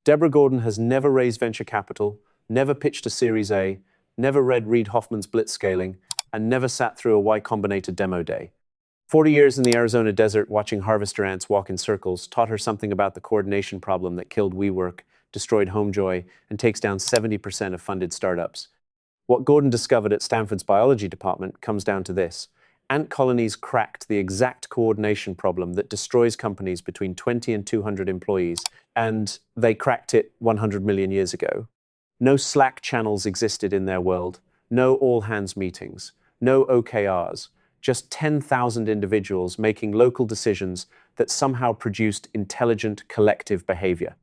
Deborah Gordon has never raised venture capital, never pitched a Series A, never read Reid Hoffman's blitzscaling, and never sat through a Y Combinator demo day. 40 years in the Arizona desert watching harvester ants walk in circles taught her something about the coordination problem that killed WeWork, destroyed HomeJoy, and takes down 70% of funded startups. What Gordon discovered at Stanford's biology department comes down to this. Ant colonies cracked the exact coordination problem that destroys companies between 20 and 200 employees, and they cracked it 100 million years ago. No Slack channels existed in their world, no all-hands meetings, no OKRs, just 10,000 individuals making local decisions that somehow produced intelligent collective behavior.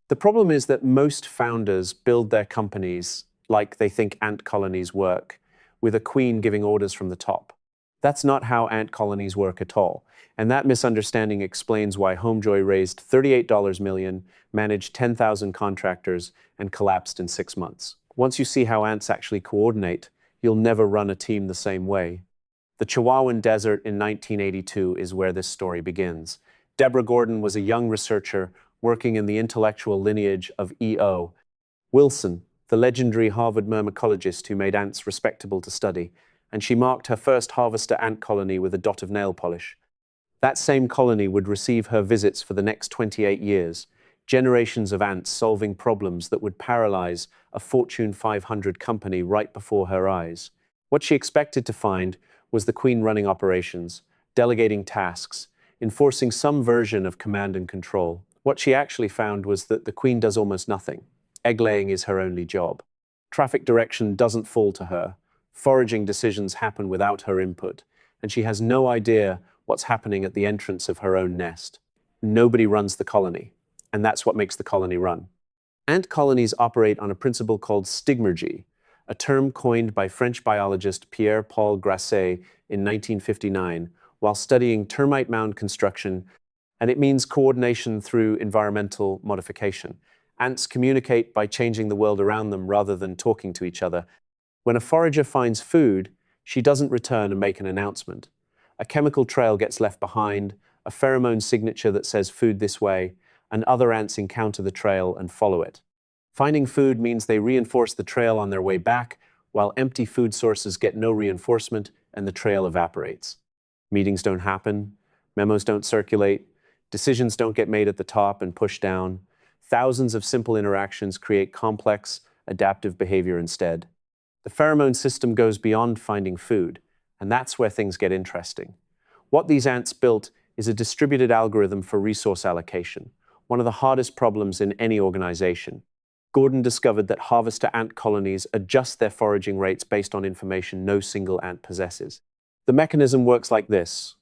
The problem is that most founders build their companies like they think ant colonies work, with a queen giving orders from the top. That's not how ant colonies work at all, and that misunderstanding explains why HomeJoy raised $38 million, managed 10,000 contractors, and collapsed in 6 months. Once you see how ants actually coordinate, you'll never run a team the same way. The Chihuahuan Desert in 1982 is where this story begins. Deborah Gordon was a young researcher working in the intellectual lineage of E.O. Wilson, the legendary Harvard myrmecologist who made ants respectable to study, and she marked her first harvester ant colony with a dot of nail polish. That same colony would receive her visits for the next 28 years, generations of ants solving problems that would paralyze a Fortune 500 company right before her eyes. What she expected to find was the queen running operations, delegating tasks, enforcing some version of command and control. What she actually found was that the queen does almost nothing. Egg-laying is her only job. Traffic direction doesn't fall to her. Foraging decisions happen without her input, and she has no idea what's happening at the entrance of her own nest. Nobody runs the colony, and that's what makes the colony run. Ant colonies operate on a principle called stigmergy, a term coined by French biologist Pierre-Paul Grasset in 1959 while studying termite mound construction, and it means coordination through environmental modification. Ants communicate by changing the world around them rather than talking to each other. When a forager finds food, she doesn't return and make an announcement. A chemical trail gets left behind, a pheromone signature that says food this way, and other ants encounter the trail and follow it. Finding food means they reinforce the trail on their way back, while empty food sources get no reinforcement and the trail evaporates. Meetings don't happen, memos don't circulate, decisions don't get made at the top and pushed down. Thousands of simple interactions create complex, adaptive behavior instead. The pheromone system goes beyond finding food, and that's where things get interesting. What these ants built is a distributed algorithm for resource allocation, one of the hardest problems in any organization. Gordon discovered that harvester ant colonies adjust their foraging rates based on information no single ant possesses. The mechanism works like this.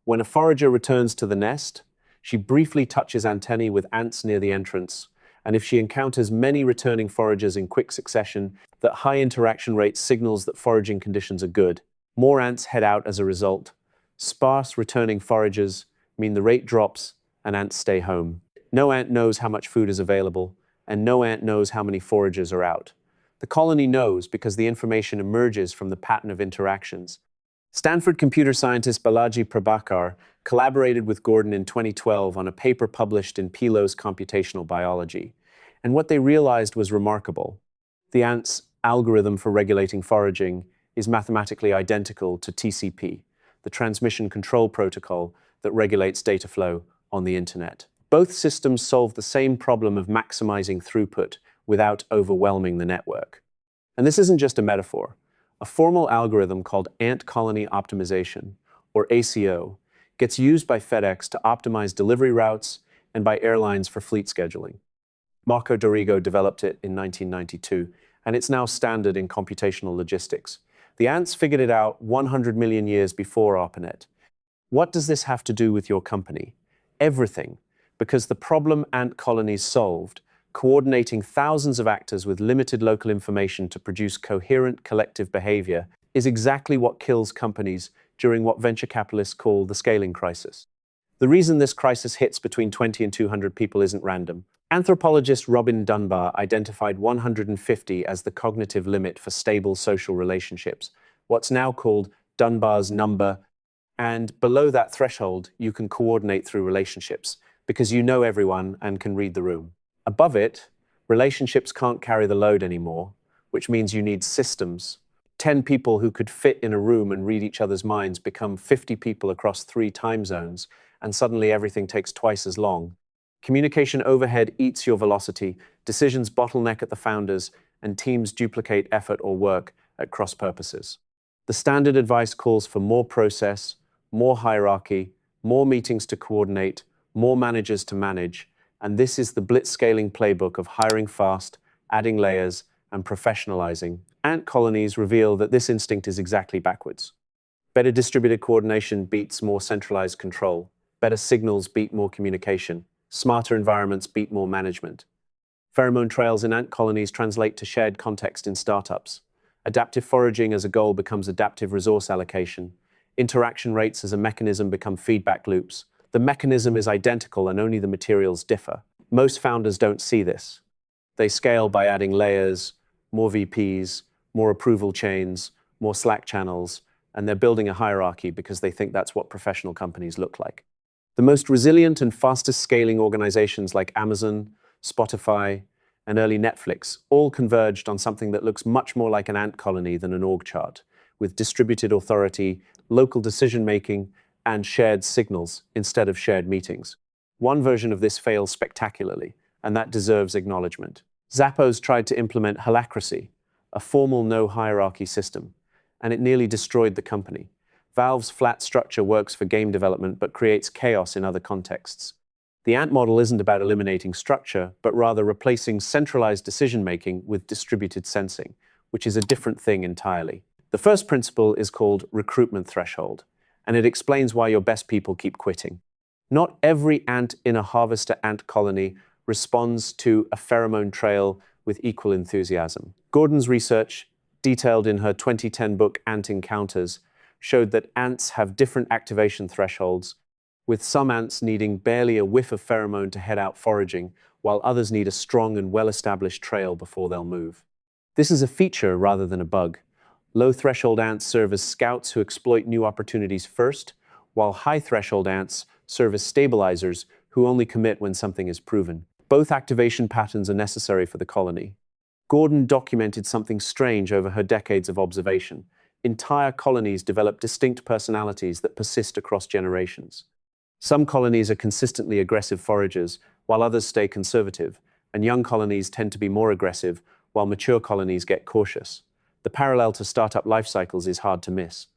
When a forager returns to the nest, she briefly touches antennae with ants near the entrance, and if she encounters many returning foragers in quick succession, that high interaction rate signals that foraging conditions are good. More ants head out as a result. Sparse returning foragers mean the rate drops and ants stay home. No ant knows how much food is available, and no ant knows how many foragers are out. The colony knows because the information emerges from the pattern of interactions. Stanford computer scientist Balaji Prabhakar collaborated with Gordon in 2012 on a paper published in Pelo's Computational Biology, and what they realized was remarkable. The ant's algorithm for regulating foraging is mathematically identical to TCP, the transmission control protocol that regulates data flow on the internet. Both systems solve the same problem of maximizing throughput without overwhelming the network. And this isn't just a metaphor. A formal algorithm called Ant Colony Optimization, or ACO, gets used by FedEx to optimize delivery routes and by airlines for fleet scheduling. Marco Dorigo developed it in 1992, and it's now standard in computational logistics. The ants figured it out 100 million years before ARPANET. What does this have to do with your company? Everything, because the problem ant colonies solved, coordinating thousands of actors with limited local information to produce coherent collective behavior, is exactly what kills companies during what venture capitalists call the scaling crisis. The reason this crisis hits between 20 and 200 people isn't random. Anthropologist Robin Dunbar identified 150 as the cognitive limit for stable social relationships, what's now called Dunbar's number, and below that threshold, you can coordinate through relationships, because you know everyone and can read the room. Above it, relationships can't carry the load anymore, which means you need systems. 10 people who could fit in a room and read each other's minds become 50 people across 3 time zones, and suddenly everything takes twice as long. Communication overhead eats your velocity, decisions bottleneck at the founders, and teams duplicate effort or work at cross purposes. The standard advice calls for more process, more hierarchy, more meetings to coordinate, more managers to manage, and this is the blitzscaling playbook of hiring fast, adding layers, and professionalizing. Ant colonies reveal that this instinct is exactly backwards. Better distributed coordination beats more centralized control. Better signals beat more communication. Smarter environments beat more management. Pheromone trails in ant colonies translate to shared context in startups. Adaptive foraging as a goal becomes adaptive resource allocation. Interaction rates as a mechanism become feedback loops. The mechanism is identical and only the materials differ. Most founders don't see this. They scale by adding layers, more VPs, more approval chains, more Slack channels, and they're building a hierarchy because they think that's what professional companies look like. The most resilient and fastest scaling organizations like Amazon, Spotify, and early Netflix all converged on something that looks much more like an ant colony than an org chart, with distributed authority, local decision-making, and shared signals instead of shared meetings. One version of this fails spectacularly, and that deserves acknowledgement. Zappos tried to implement holacracy, a formal no-hierarchy system, and it nearly destroyed the company. Valve's flat structure works for game development but creates chaos in other contexts. The ant model isn't about eliminating structure, but rather replacing centralized decision-making with distributed sensing, which is a different thing entirely. The first principle is called recruitment threshold, and it explains why your best people keep quitting. Not every ant in a harvester ant colony responds to a pheromone trail with equal enthusiasm. Gordon's research, detailed in her 2010 book Ant Encounters, showed that ants have different activation thresholds, with some ants needing barely a whiff of pheromone to head out foraging, while others need a strong and well-established trail before they'll move. This is a feature rather than a bug. Low-threshold ants serve as scouts who exploit new opportunities first, while high-threshold ants serve as stabilizers who only commit when something is proven. Both activation patterns are necessary for the colony. Gordon documented something strange over her decades of observation. Entire colonies develop distinct personalities that persist across generations. Some colonies are consistently aggressive foragers, while others stay conservative, and young colonies tend to be more aggressive, while mature colonies get cautious. The parallel to startup life cycles is hard to miss.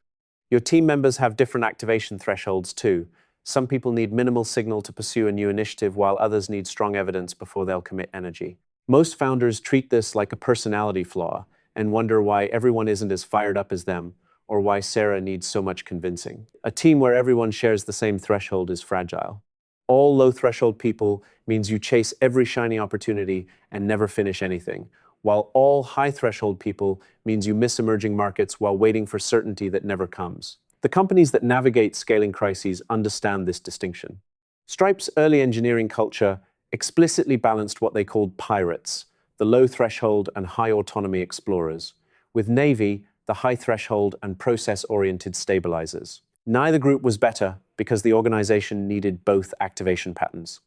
Your team members have different activation thresholds too. Some people need minimal signal to pursue a new initiative, while others need strong evidence before they'll commit energy. Most founders treat this like a personality flaw and wonder why everyone isn't as fired up as them, or why Sarah needs so much convincing. A team where everyone shares the same threshold is fragile. All low-threshold people means you chase every shiny opportunity and never finish anything, while all high-threshold people means you miss emerging markets while waiting for certainty that never comes. The companies that navigate scaling crises understand this distinction. Stripe's early engineering culture explicitly balanced what they called pirates, the low-threshold and high-autonomy explorers, with Navy, the high-threshold and process-oriented stabilizers. Neither group was better because the organization needed both activation patterns.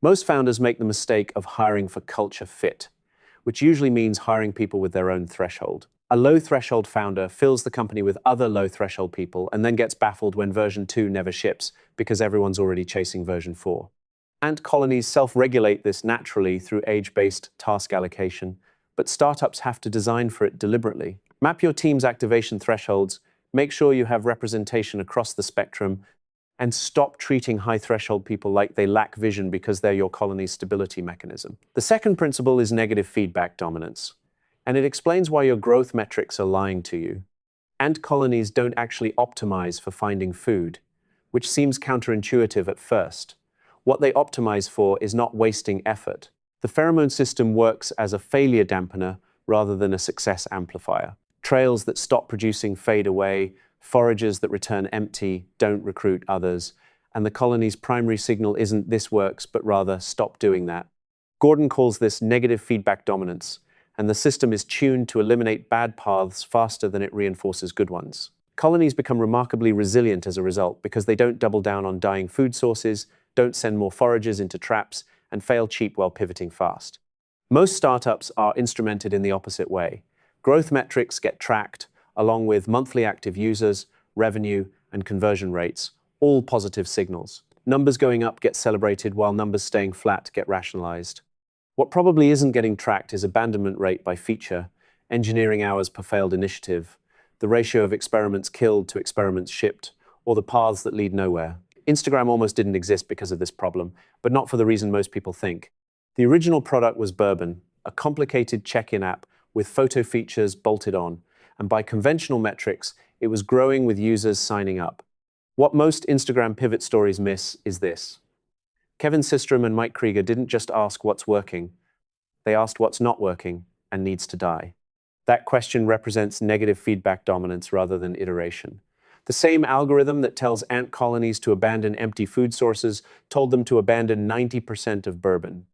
Most founders make the mistake of hiring for culture fit, which usually means hiring people with their own threshold. A low-threshold founder fills the company with other low-threshold people and then gets baffled when version 2 never ships because everyone's already chasing version 4. Ant colonies self-regulate this naturally through age-based task allocation, but startups have to design for it deliberately. Map your team's activation thresholds, make sure you have representation across the spectrum, and stop treating high-threshold people like they lack vision because they're your colony's stability mechanism. The second principle is negative feedback dominance, and it explains why your growth metrics are lying to you. Ant colonies don't actually optimize for finding food, which seems counterintuitive at first. What they optimize for is not wasting effort. The pheromone system works as a failure dampener rather than a success amplifier. Trails that stop producing fade away, foragers that return empty don't recruit others, and the colony's primary signal isn't "this works," but rather "stop doing that." Gordon calls this negative feedback dominance, and the system is tuned to eliminate bad paths faster than it reinforces good ones. Colonies become remarkably resilient as a result because they don't double down on dying food sources, don't send more foragers into traps, and fail cheap while pivoting fast. Most startups are instrumented in the opposite way. Growth metrics get tracked, along with monthly active users, revenue, and conversion rates, all positive signals. Numbers going up get celebrated while numbers staying flat get rationalized. What probably isn't getting tracked is abandonment rate by feature, engineering hours per failed initiative, the ratio of experiments killed to experiments shipped, or the paths that lead nowhere. Instagram almost didn't exist because of this problem, but not for the reason most people think. The original product was Bourbon, a complicated check-in app with photo features bolted on, and by conventional metrics, it was growing with users signing up. What most Instagram pivot stories miss is this. Kevin Systrom and Mike Krieger didn't just ask what's working, they asked what's not working and needs to die. That question represents negative feedback dominance rather than iteration. The same algorithm that tells ant colonies to abandon empty food sources told them to abandon 90% of bourbon.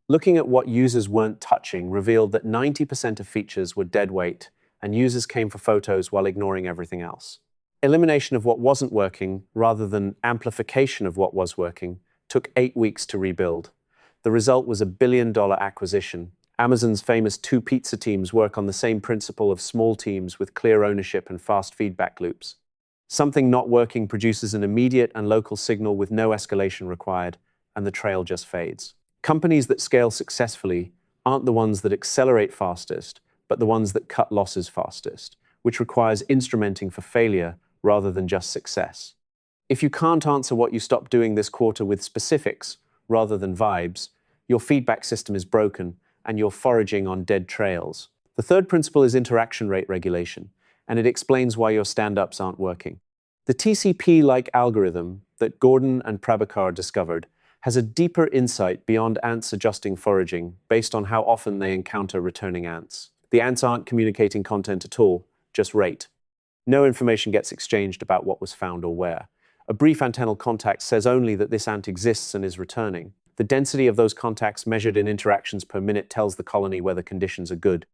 Looking at what users weren't touching revealed that 90% of features were dead weight, and users came for photos while ignoring everything else. Elimination of what wasn't working, rather than amplification of what was working, took 8 weeks to rebuild. The result was a billion-dollar acquisition. Amazon's famous two pizza teams work on the same principle of small teams with clear ownership and fast feedback loops. Something not working produces an immediate and local signal with no escalation required, and the trail just fades. Companies that scale successfully aren't the ones that accelerate fastest, but the ones that cut losses fastest, which requires instrumenting for failure rather than just success. If you can't answer what you stopped doing this quarter with specifics rather than vibes, your feedback system is broken and you're foraging on dead trails. The third principle is interaction rate regulation, and it explains why your stand-ups aren't working. The TCP-like algorithm that Gordon and Prabhakar discovered has a deeper insight beyond ants adjusting foraging based on how often they encounter returning ants. The ants aren't communicating content at all, just rate. No information gets exchanged about what was found or where. A brief antennal contact says only that this ant exists and is returning. The density of those contacts measured in interactions per minute tells the colony whether conditions are good.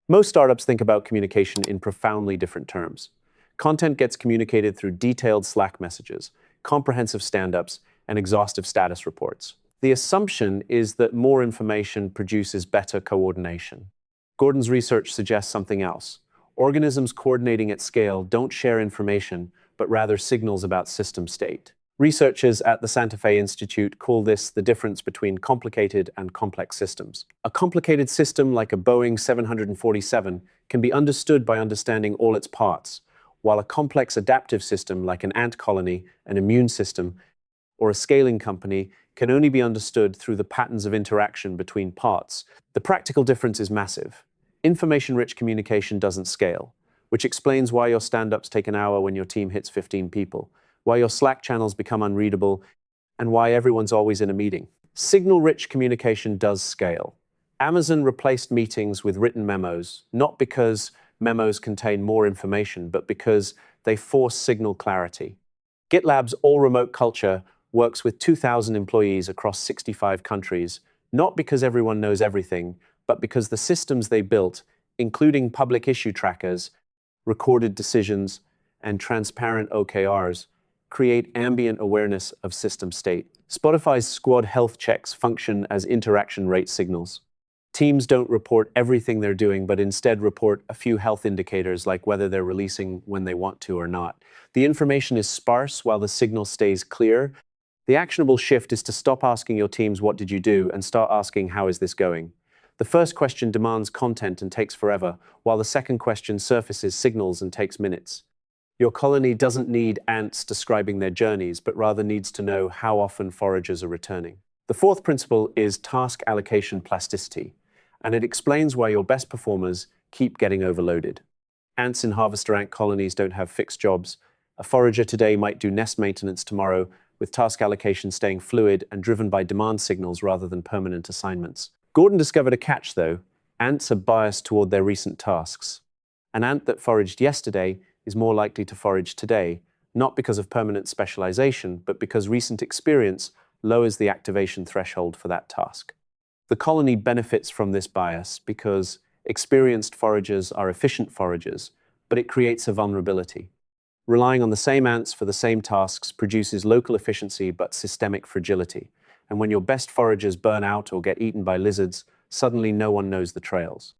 Most startups think about communication in profoundly different terms. Content gets communicated through detailed Slack messages, comprehensive stand-ups, and exhaustive status reports. The assumption is that more information produces better coordination. Gordon's research suggests something else. Organisms coordinating at scale don't share information, but rather signals about system state. Researchers at the Santa Fe Institute call this the difference between complicated and complex systems. A complicated system like a Boeing 747 can be understood by understanding all its parts, while a complex adaptive system like an ant colony, an immune system, or a scaling company can only be understood through the patterns of interaction between parts. The practical difference is massive. Information-rich communication doesn't scale, which explains why your stand-ups take an hour when your team hits 15 people, why your Slack channels become unreadable, and why everyone's always in a meeting. Signal-rich communication does scale. Amazon replaced meetings with written memos, not because memos contain more information, but because they force signal clarity. GitLab's all-remote culture works with 2,000 employees across 65 countries, not because everyone knows everything, but because the systems they built, including public issue trackers, recorded decisions, and transparent OKRs, create ambient awareness of system state. Spotify's squad health checks function as interaction rate signals. Teams don't report everything they're doing, but instead report a few health indicators like whether they're releasing when they want to or not. The information is sparse while the signal stays clear. The actionable shift is to stop asking your teams, "What did you do?" and start asking, "How is this going?" The first question demands content and takes forever, while the second question surfaces signals and takes minutes. Your colony doesn't need ants describing their journeys, but rather needs to know how often foragers are returning. The fourth principle is task allocation plasticity, and it explains why your best performers keep getting overloaded. Ants in harvester ant colonies don't have fixed jobs. A forager today might do nest maintenance tomorrow, with task allocation staying fluid and driven by demand signals rather than permanent assignments. Gordon discovered a catch, though. Ants are biased toward their recent tasks. An ant that foraged yesterday is more likely to forage today, not because of permanent specialization, but because recent experience lowers the activation threshold for that task. The colony benefits from this bias because experienced foragers are efficient foragers, but it creates a vulnerability. Relying on the same ants for the same tasks produces local efficiency but systemic fragility, And when your best foragers burn out or get eaten by lizards, suddenly no one knows the trails.